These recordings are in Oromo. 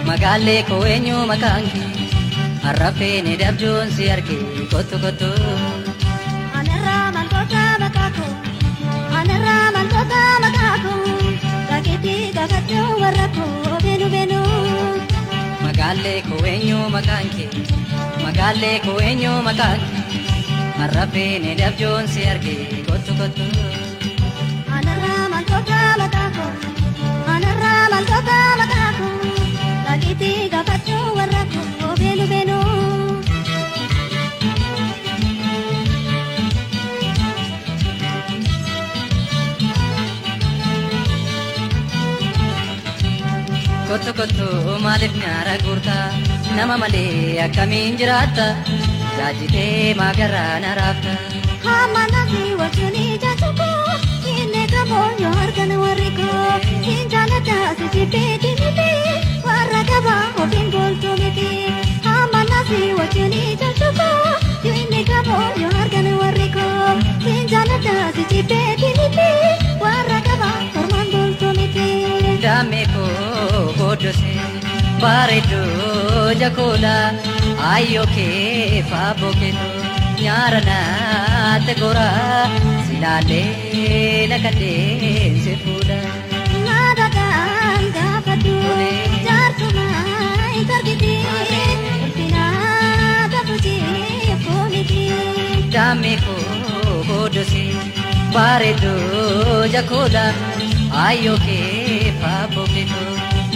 Magalle ko eenyu maqaan kee arrafeen dabjoon si arge kottu kottu. Anarraa maaltoota maqaa koo anarraa maaltoota maqaa koo gakeetii gaafachuu warra koo beenu beenu. Magalle ko eenyu maqaan kee arrafeen dabjoon si arge kottu kottu. Anarraa maaltoota maqaa koo anarraa maaltoota maqaa koo gakeetii gaafachuu warra koo beenu beenu. Kottu kottu maaliif nyaara guurtaa nama malee akkamiin jiraatta jaajitee maagarraa na raafta. Hamma nasi wajjin ijaachu koo inni qabuun yoo argan warri koo hin jaalladha sisibeeti miti warra qabaa ofiin booltuu miti. Hamma nasi wajjin ijaachu koo inni qabuun yoo argan warri koo hin jaalladha sisibeeti miti warra qabaa ormaan booltuu miti. Dammee koo booddosee bareedduu jakoola ayyoo kee faaboo keetoo nyaara naatti goraa silaalee nakatee si fuudha. Naadadhaan gaafadhu jaarsumaa hin targiti ulfinaa taphutee fooniti. Dammee koo booddosee bareedduu jakoola ayyoo kee faaboo keetoo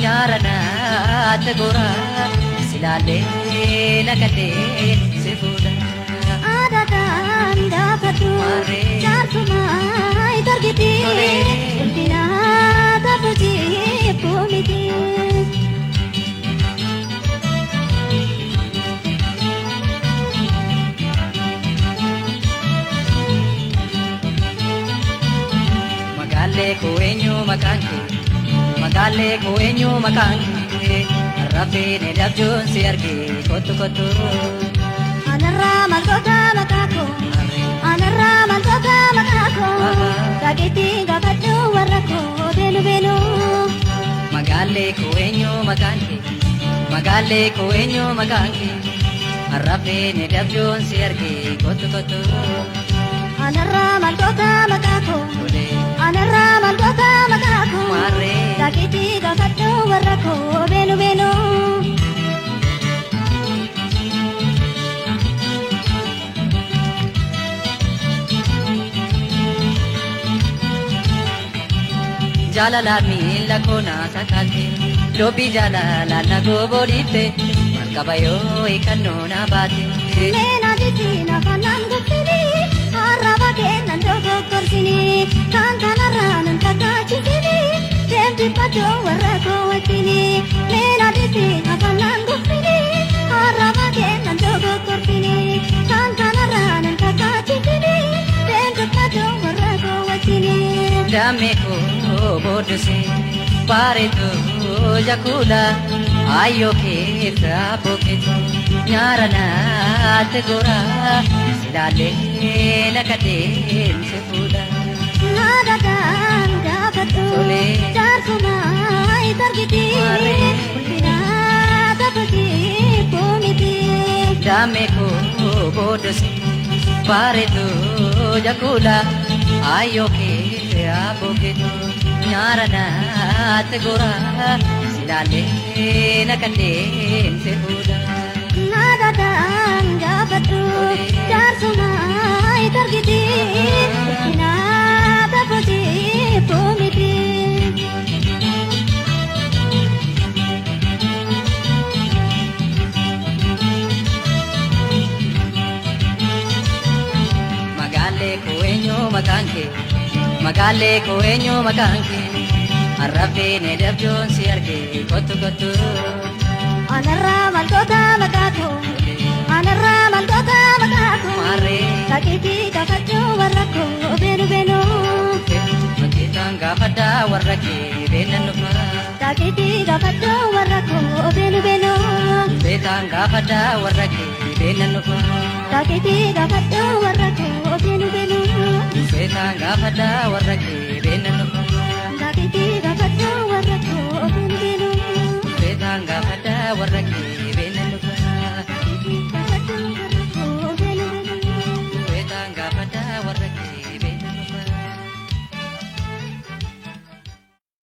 nyaara naatti goraa silaalee nakatee si fuudha. Naadadhaan gaafadhu jaarsumaa hin targiti ulfinaa taphutee fooniti. Magalle ko eenyu maqaan kee arrafeen dabjoon si arge kottu kottu. Anarraa maaltoota maqaa koo anarraa maaltoota maqaa koo gakeetii gaafadhu warra koo beenu beenu. Magalle ko eenyu maqaan kee arrafeen dabjoon si arge kottu kottu. Anarraa maaltoota maqaa koo anarraa maaltoota maqaa koo gakeetii gaafadhu warra koo beenu beenu. Jaalala miila koonaa sakaalte dubbii jaalala na goboodhiitte markaba yoo hiikannoo na baate. Meena jechuun afaan guddini arraba kennan dogoggorsini kan kanarraa nan kakkaachisini deemti badoo warra koo wajjini. Meena jechuun afaan guddini arraba kennan dogoggorsini kan kanarraa nan kakkaachisini deemti badoo warra koo wajjini. Dammee koo booddosee bareedduu jakoola ayyoo kee faaboo keetoo nyaara naatti goraa silaalee nakatee si fuudha. Naadadhaan gaafadhu jaarsumaa hin targiti ulfinaa taphutee fooniti. Dammee koo booddosee bareedduu jakoola ayyoo kee faaboo keetoo nyaara naatti goraa silaalee nakatee si fuudha. Naadadhaan gaafadhu jaarsumaa hin targiti ulfinaa taphutee fooniti. Magalle ko eenyu maqaan kee arrafeen dabjoon si arge kottu kottu. Anarraa maaltoota maqaa koo anarraa maaltoota maqaa koo gakeetii gaafachuu warra koo beenu beenu. Makeetaan gaafadhaa warra kee beenan dhufa. Gakeetii gaafachuu warra koo beenu beenu. Beetaan gaafadhaa warra kee beenan dhufa. Gakeetii gaafachuu warra koo beenu beenu. Beetaan gaafadhaa warra kee beenan dhufa. Gakeetii gaafachuu warra koo warra kee